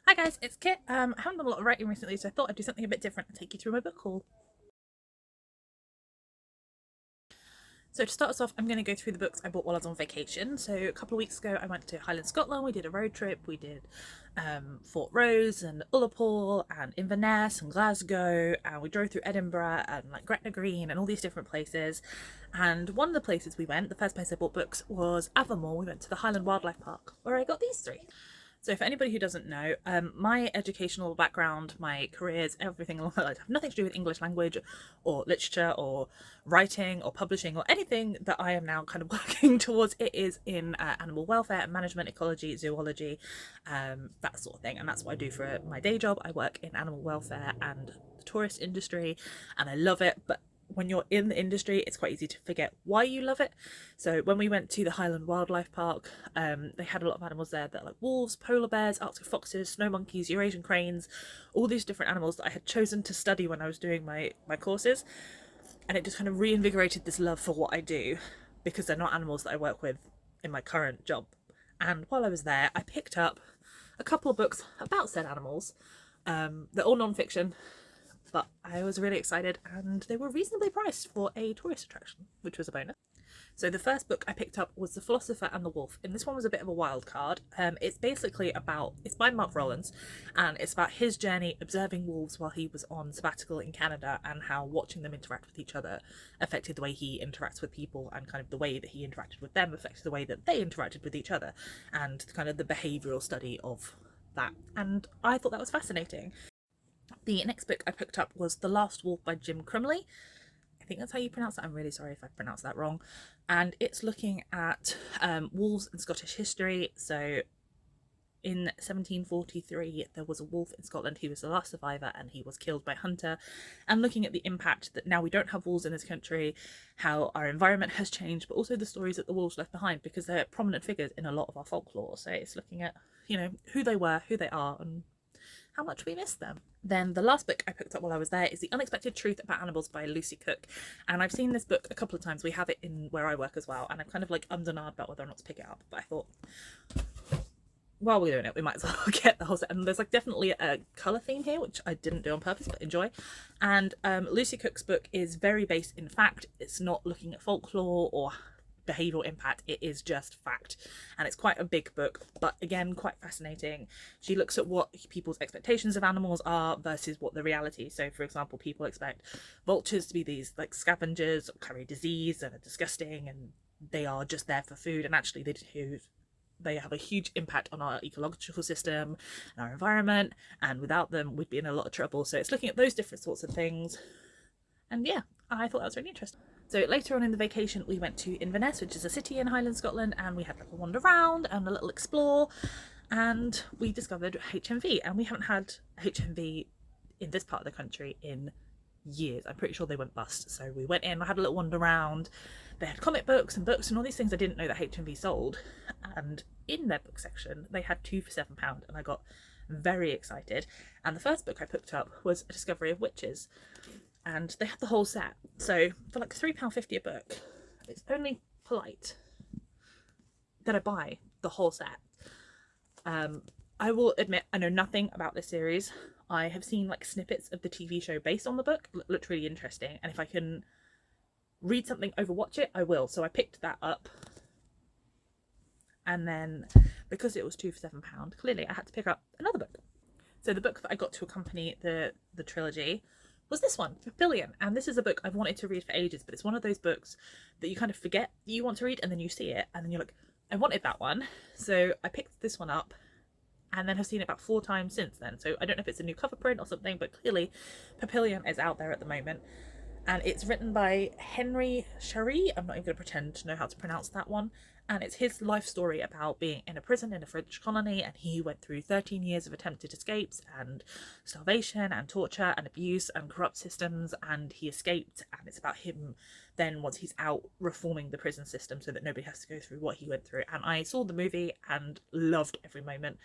Hi guys, it's Kit. I haven't done a lot of writing recently, so I thought I'd do something a bit different and take you through my book haul. So to start us off, I'm going to go through the books I bought while I was on vacation. So a couple of weeks ago, I went to Highland, Scotland. We did a road trip. We did Fort Rose and Ullapool and Inverness and Glasgow, and we drove through Edinburgh and like Gretna Green and all these different places. And one of the places we went, the first place I bought books was Aviemore. We went to the Highland Wildlife Park, where I got these three. So, for anybody who doesn't know, my educational background, my careers, everything along that line have nothing to do with English language or literature or writing or publishing or anything that I am now kind of working towards. It is in animal welfare and management, ecology, zoology, that sort of thing. And that's what I do for my day job. I work in animal welfare and the tourist industry, and I love it. But when you're in the industry, it's quite easy to forget why you love it. So when we went to the Highland Wildlife Park, they had a lot of animals there that like wolves, polar bears, Arctic foxes, snow monkeys, Eurasian cranes, all these different animals that I had chosen to study when I was doing my courses. And it just kind of reinvigorated this love for what I do, because they're not animals that I work with in my current job. And while I was there, I picked up a couple of books about said animals. They're all non-fiction, but I was really excited, and they were reasonably priced for a tourist attraction, which was a bonus. So the first book I picked up was The Philosopher and the Wolf, and this one was a bit of a wild card. It's by Mark Rowlands, and it's about his journey observing wolves while he was on sabbatical in Canada, and how watching them interact with each other affected the way he interacts with people, and kind of the way that he interacted with them affected the way that they interacted with each other, and kind of the behavioural study of that. And I thought that was fascinating. The next book I picked up was The Last Wolf by Jim Crumley. I think that's how you pronounce that. I'm really sorry if I pronounced that wrong. And it's looking at wolves in Scottish history. So in 1743, there was a wolf in Scotland. He was the last survivor and he was killed by a hunter. And looking at the impact that now we don't have wolves in this country, how our environment has changed, but also the stories that the wolves left behind, because they're prominent figures in a lot of our folklore. So it's looking at, who they were, who they are, and how much we miss them. Then the last book I picked up while I was there is The Unexpected Truth About Animals by Lucy Cook. And I've seen this book a couple of times. We have it in where I work as well. And I'm kind of like ummed and ahed about whether or not to pick it up. But I thought, while we're doing it, we might as well get the whole set. And there's like definitely a colour theme here, which I didn't do on purpose, but enjoy. And Lucy Cook's book is very based in fact. It's not looking at folklore or behavioural impact, it is just fact. And it's quite a big book, but again quite fascinating. She looks at what people's expectations of animals are versus what the reality. So for example, people expect vultures to be these like scavengers, carry disease and are disgusting, and they are just there for food, and actually they have a huge impact on our ecological system and our environment, and without them we'd be in a lot of trouble. So it's looking at those different sorts of things, and yeah, I thought that was really interesting. So later on in the vacation, we went to Inverness, which is a city in Highland, Scotland, and we had like a wander around and a little explore, and we discovered HMV, and we haven't had HMV in this part of the country in years. I'm pretty sure they went bust. So we went in, I had a little wander around. They had comic books and books and all these things I didn't know that HMV sold. And in their book section, they had two for £7, and I got very excited. And the first book I picked up was A Discovery of Witches, and they had the whole set. So for like £3.50 a book, it's only polite that I buy the whole set. I will admit I know nothing about this series. I have seen like snippets of the TV show based on the book. Looked really interesting, and if I can read something over watch it, I will. So I picked that up, and then because it was two for £7, clearly I had to pick up another book. So the book that I got to accompany the trilogy was this one, Papillion. And this is a book I've wanted to read for ages, but it's one of those books that you kind of forget that you want to read, and then you see it and then you're like, I wanted that one. So I picked this one up and then have seen it about 4 times since then. So I don't know if it's a new cover print or something, but clearly Papillion is out there at the moment. And it's written by Henry Charry. I'm not even going to pretend to know how to pronounce that one. And it's his life story about being in a prison in a French colony, and he went through 13 years of attempted escapes and starvation and torture and abuse and corrupt systems, and he escaped. And it's about him then, once he's out, reforming the prison system so that nobody has to go through what he went through. And I saw the movie and loved every moment.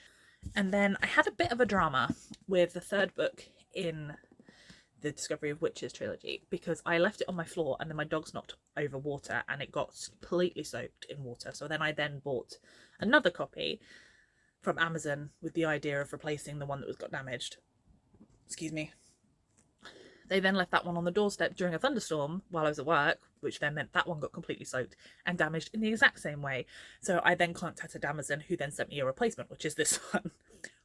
And then I had a bit of a drama with the third book in the Discovery of Witches trilogy, because I left it on my floor and then my dogs knocked over water and it got completely soaked in water. So then I bought another copy, from Amazon with the idea of replacing the one that was got damaged. Excuse me. They then left that one on the doorstep during a thunderstorm while I was at work, which then meant that one got completely soaked and damaged in the exact same way. So I then contacted Amazon, who then sent me a replacement, which is this one.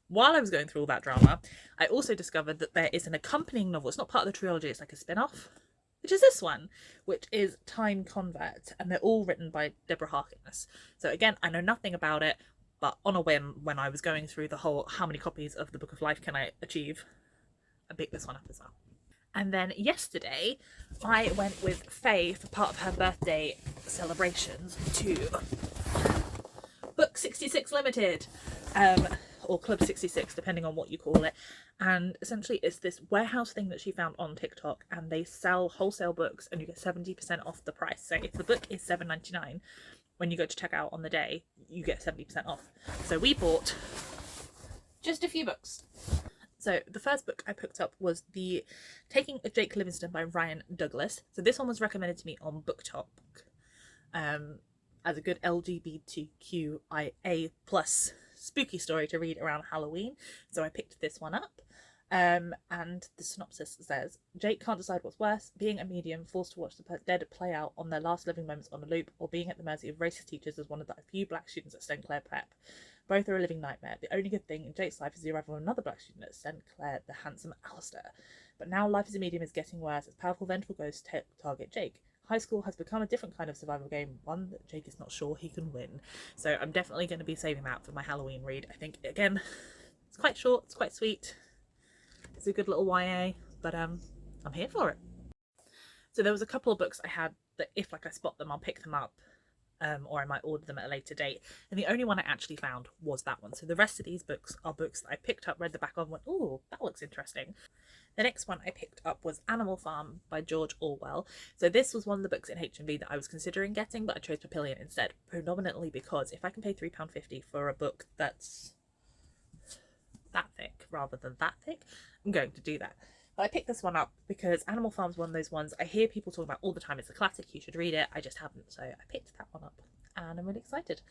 While I was going through all that drama, I also discovered that there is an accompanying novel. It's not part of the trilogy, it's like a spin-off, which is this one, which is Time Convert, and they're all written by Deborah Harkness. So again, I know nothing about it, but on a whim, when I was going through the whole how many copies of the Book of Life can I achieve, I picked this one up as well. And then yesterday, I went with Faye for part of her birthday celebrations to Book 66 Limited, or Club 66, depending on what you call it. And essentially it's this warehouse thing that she found on TikTok, and they sell wholesale books and you get 70% off the price. So if the book is $7.99, when you go to check out on the day, you get 70% off. So we bought just a few books. So the first book I picked up was The Taking of Jake Livingston by Ryan Douglas. So this one was recommended to me on BookTok as a good LGBTQIA plus spooky story to read around Halloween. So I picked this one up. And the synopsis says, Jake can't decide what's worse, being a medium forced to watch the dead play out on their last living moments on a loop, or being at the mercy of racist teachers as one of the few black students at St. Clair Prep. Both are a living nightmare. The only good thing in Jake's life is the arrival of another black student at St. Clair, the handsome Alistair. But now life as a medium is getting worse as powerful vengeful ghosts target Jake. High school has become a different kind of survival game, one that Jake is not sure he can win. So I'm definitely going to be saving that for my Halloween read. I think, again, it's quite short, it's quite sweet. It's a good little YA, but I'm here for it. So there was a couple of books I had that if I spot them, I'll pick them up, or I might order them at a later date. And the only one I actually found was that one. So the rest of these books are books that I picked up, read the back of, and went, oh, that looks interesting. The next one I picked up was Animal Farm by George Orwell. So this was one of the books in HMV that I was considering getting, but I chose Papillion instead, predominantly because if I can pay £3.50 for a book that's that thick rather than that thick, I'm going to do that. But I picked this one up because Animal Farm's one of those ones I hear people talk about all the time. It's a classic, you should read it. I just haven't, so I picked that one up and I'm really excited.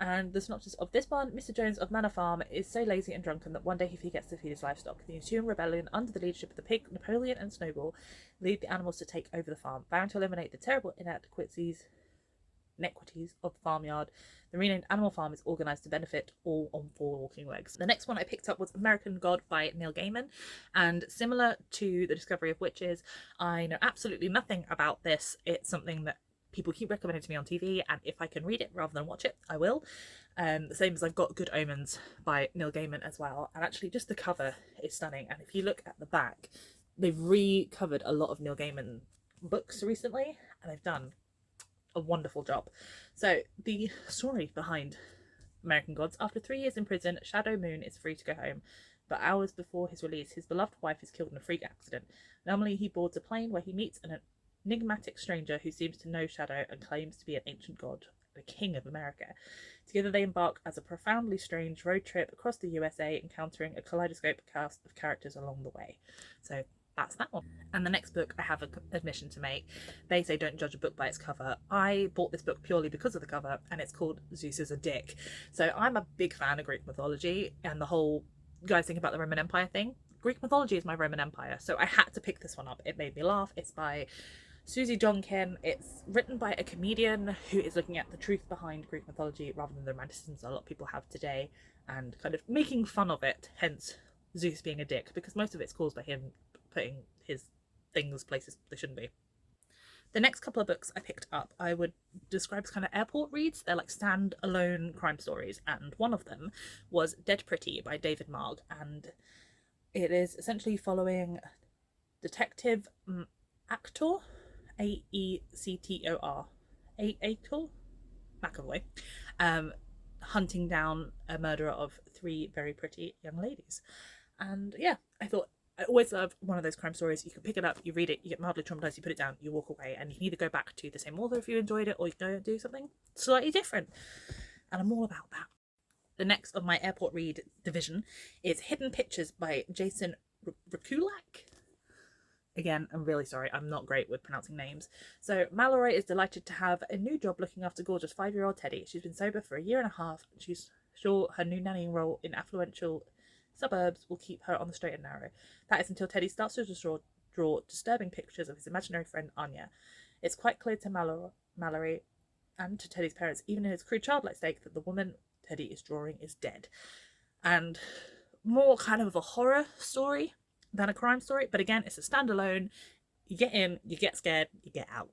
And the synopsis of this one, Mr. Jones of Manor Farm is so lazy and drunken that one day he forgets to feed his livestock. The ensuing rebellion under the leadership of the pig, Napoleon and Snowball lead the animals to take over the farm, bound to eliminate the terrible inequities of the farmyard. The renamed Animal Farm is organised to benefit all on four walking legs. The next one I picked up was American God by Neil Gaiman, and similar to The Discovery of Witches, I know absolutely nothing about this. It's something that people keep recommending to me on TV, and if I can read it rather than watch it, I will. The same as I've got Good Omens by Neil Gaiman as well, and actually just the cover is stunning. And if you look at the back, they've recovered a lot of Neil Gaiman books recently, and they've done a wonderful job. So the story behind American Gods: after 3 years in prison, Shadow Moon is free to go home, but hours before his release, his beloved wife is killed in a freak accident. Normally he boards a plane where he meets an enigmatic stranger who seems to know Shadow and claims to be an ancient god, the king of America. Together they embark as a profoundly strange road trip across the USA, encountering a kaleidoscope cast of characters along the way. So that's that one. And the next book I have an admission to make. They say don't judge a book by its cover. I bought this book purely because of the cover, and it's called Zeus is a Dick. So I'm a big fan of Greek mythology and the whole, you guys think about the Roman Empire thing? Greek mythology is my Roman Empire, so I had to pick this one up. It made me laugh. It's by Susie Jonkin. It's written by a comedian who is looking at the truth behind Greek mythology rather than the romanticism a lot of people have today, and kind of making fun of it, hence Zeus being a dick, because most of it's caused by him putting his things places they shouldn't be. The next couple of books I picked up I would describe as kind of airport reads. They're like stand-alone crime stories, and one of them was Dead Pretty by David Marg, and it is essentially following Detective Actor, Aector, Actor McAvoy, hunting down a murderer of 3 very pretty young ladies. And yeah, I thought, I always love one of those crime stories. You can pick it up, you read it, you get mildly traumatized, you put it down, you walk away, and you can either go back to the same author if you enjoyed it, or you can go and do something slightly different. And I'm all about that. The next of my airport read division is Hidden Pictures by Jason Rekulak. Again, I'm really sorry, I'm not great with pronouncing names. So Mallory is delighted to have a new job looking after gorgeous 5-year-old Teddy. She's been sober for a year and a half. She's sure her new nannying role in affluential suburbs will keep her on the straight and narrow. That is until Teddy starts to draw disturbing pictures of his imaginary friend Anya. It's quite clear to Mallory and to Teddy's parents, even in his crude childlike state, that the woman Teddy is drawing is dead. And more kind of a horror story than a crime story, but again, it's a standalone. You get in, you get scared, you get out.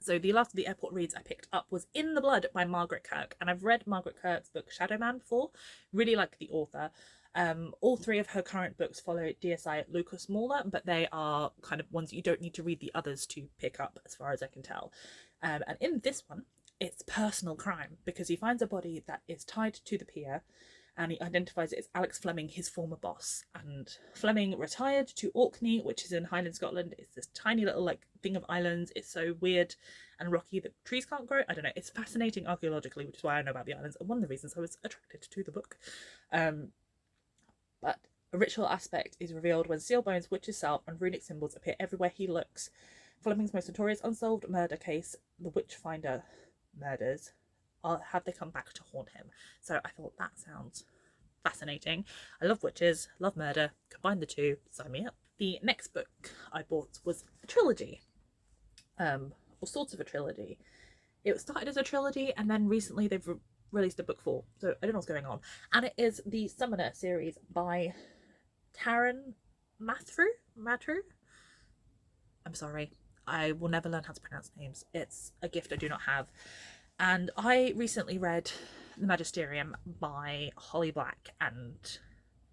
So the last of the airport reads I picked up was In the Blood by Margaret Kirk, and I've read Margaret Kirk's book Shadow Man before. Really like the author. All three of her current books follow DSI Lucas Moore, but they are kind of ones you don't need to read the others to pick up, as far as I can tell. And in this one, it's personal crime, because he finds a body that is tied to the pier, and he identifies it as Alex Fleming, his former boss. And Fleming retired to Orkney, which is in Highland Scotland. It's this tiny little like thing of islands. It's so weird and rocky that trees can't grow. I don't know. It's fascinating archaeologically, which is why I know about the islands, and one of the reasons I was attracted to the book. But a ritual aspect is revealed when seal bones, witch's salve, and runic symbols appear everywhere he looks. Fleming's most notorious unsolved murder case, the Witchfinder murders, have they come back to haunt him. So I thought that sounds fascinating. I love witches, love murder, combine the two, sign me up. The next book I bought was a trilogy, or sorts of a trilogy. It was started as a trilogy, and then recently they've released a book 4, so I don't know what's going on. And it is the Summoner series by Taran Matru. I'm sorry, I will never learn how to pronounce names. It's a gift I do not have. And I recently read The Magisterium by Holly Black and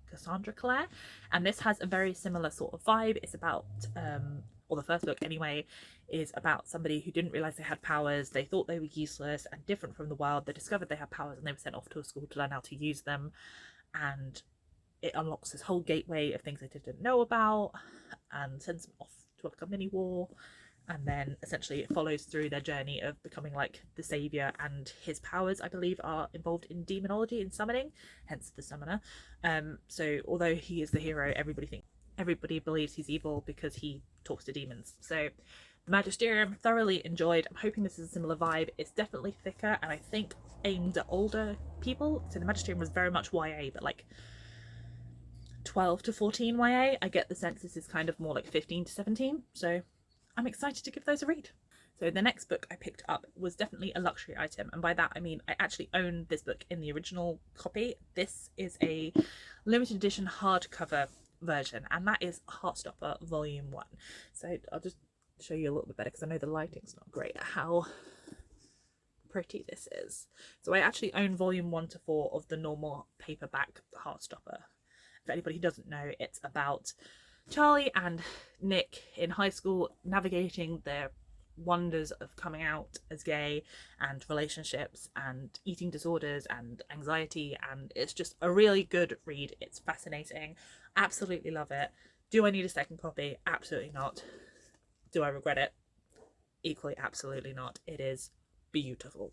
Cassandra Clare, and this has a very similar sort of vibe. It's about, or the first book anyway, is about somebody who didn't realise they had powers. They thought they were useless and different from the world. They discovered they had powers and they were sent off to a school to learn how to use them. And it unlocks this whole gateway of things they didn't know about and sends them off to like a mini war. And then essentially it follows through their journey of becoming like the saviour, and his powers, I believe, are involved in demonology and summoning, hence the Summoner. So although he is the hero, everybody believes he's evil because he talks to demons. So the Magisterium, thoroughly enjoyed. I'm hoping this is a similar vibe. It's definitely thicker and I think aimed at older people. So the Magisterium was very much YA, but like 12 to 14 YA. I get the sense this is kind of more like 15 to 17. So I'm excited to give those a read. So the next book I picked up was definitely a luxury item, and by that I mean I actually own this book in the original copy. This is a limited edition hardcover version, and that is Heartstopper Volume 1. So I'll just show you a little bit better because I know the lighting's not great at how pretty this is. So I actually own Volume 1 to 4 of the normal paperback Heartstopper. For anybody who doesn't know, it's about Charlie and Nick in high school navigating their wonders of coming out as gay and relationships and eating disorders and anxiety, and it's just a really good read. It's fascinating. Absolutely love it. Do I need a second copy? Absolutely not. Do I regret it? Equally, absolutely not. It is beautiful.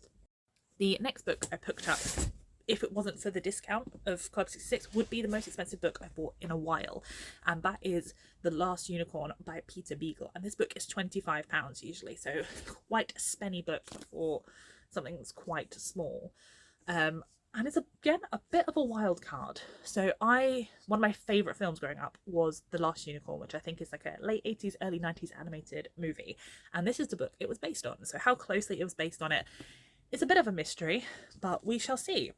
The next book I picked up, if it wasn't for the discount of Club 66, would be the most expensive book I've bought in a while, and that is The Last Unicorn by Peter Beagle. And this book is £25 usually, so quite a spenny book for something that's quite small. And it's again a bit of a wild card. So one of my favourite films growing up was The Last Unicorn, which I think is like a late 80s, early 90s animated movie, and this is the book it was based on. So how closely it was based on it is a bit of a mystery, but we shall see.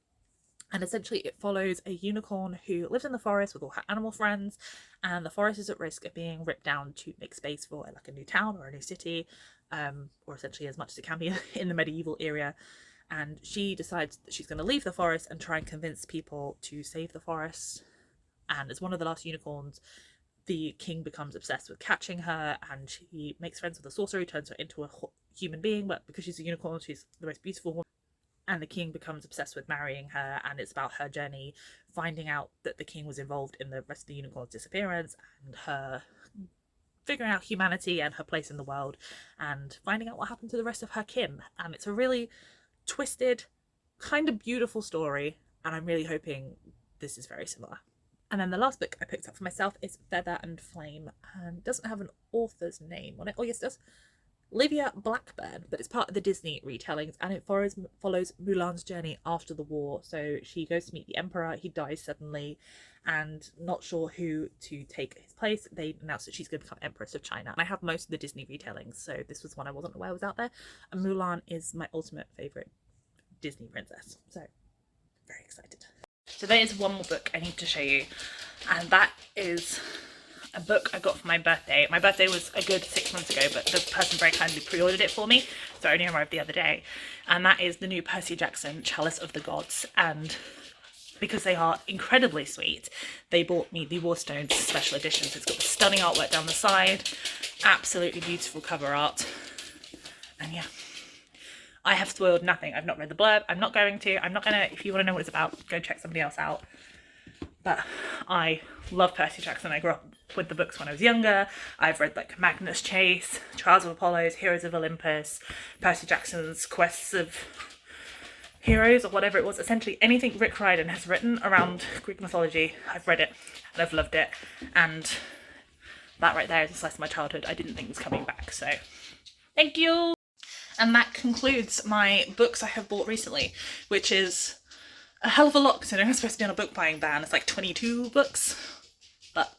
And essentially it follows a unicorn who lives in the forest with all her animal friends, and the forest is at risk of being ripped down to make space for like a new town or a new city, or essentially as much as it can be in the medieval era. And she decides that she's going to leave the forest and try and convince people to save the forest. And as one of the last unicorns, the king becomes obsessed with catching her, and she makes friends with a sorcerer who turns her into a human being, but because she's a unicorn, she's the most beautiful woman. And the king becomes obsessed with marrying her, and it's about her journey finding out that the king was involved in the rest of the unicorn's disappearance, and her figuring out humanity and her place in the world, and finding out what happened to the rest of her kin. And it's a really twisted, kind of beautiful story, and I'm really hoping this is very similar. And then the last book I picked up for myself is Feather and Flame, and it doesn't have an author's name on it. Oh yes, it does. Livia Blackburn, but it's part of the Disney retellings, and it follows Mulan's journey after the war. So she goes to meet the emperor, he dies suddenly, and not sure who to take his place, they announce that she's going to become Empress of China. And I have most of the Disney retellings, so this was one I wasn't aware was out there. And Mulan is my ultimate favourite Disney princess, so very excited. So there is one more book I need to show you, and that is a book I got for my birthday. My birthday was a good 6 months ago, but the person very kindly pre-ordered it for me, so it only arrived the other day. And that is the new Percy Jackson Chalice of the Gods. And because they are incredibly sweet, they bought me the Waterstones special editions. It's got the stunning artwork down the side, absolutely beautiful cover art, and yeah. I have spoiled nothing. I've not read the blurb. I'm not going to. If you want to know what it's about, go check somebody else out. But I love Percy Jackson. I grew up with the books when I was younger. I've read like Magnus Chase, Trials of Apollos, Heroes of Olympus, Percy Jackson's Quests of Heroes, or whatever it was. Essentially anything Rick Riordan has written around Greek mythology, I've read it and I've loved it. And that right there is a slice of my childhood I didn't think was coming back. So thank you. And that concludes my books I have bought recently, which is a hell of a lot considering I'm supposed to be on a book buying ban. It's like 22 books, but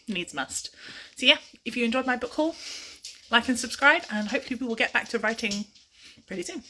needs must. So yeah, if you enjoyed my book haul, like and subscribe, and hopefully we will get back to writing pretty soon.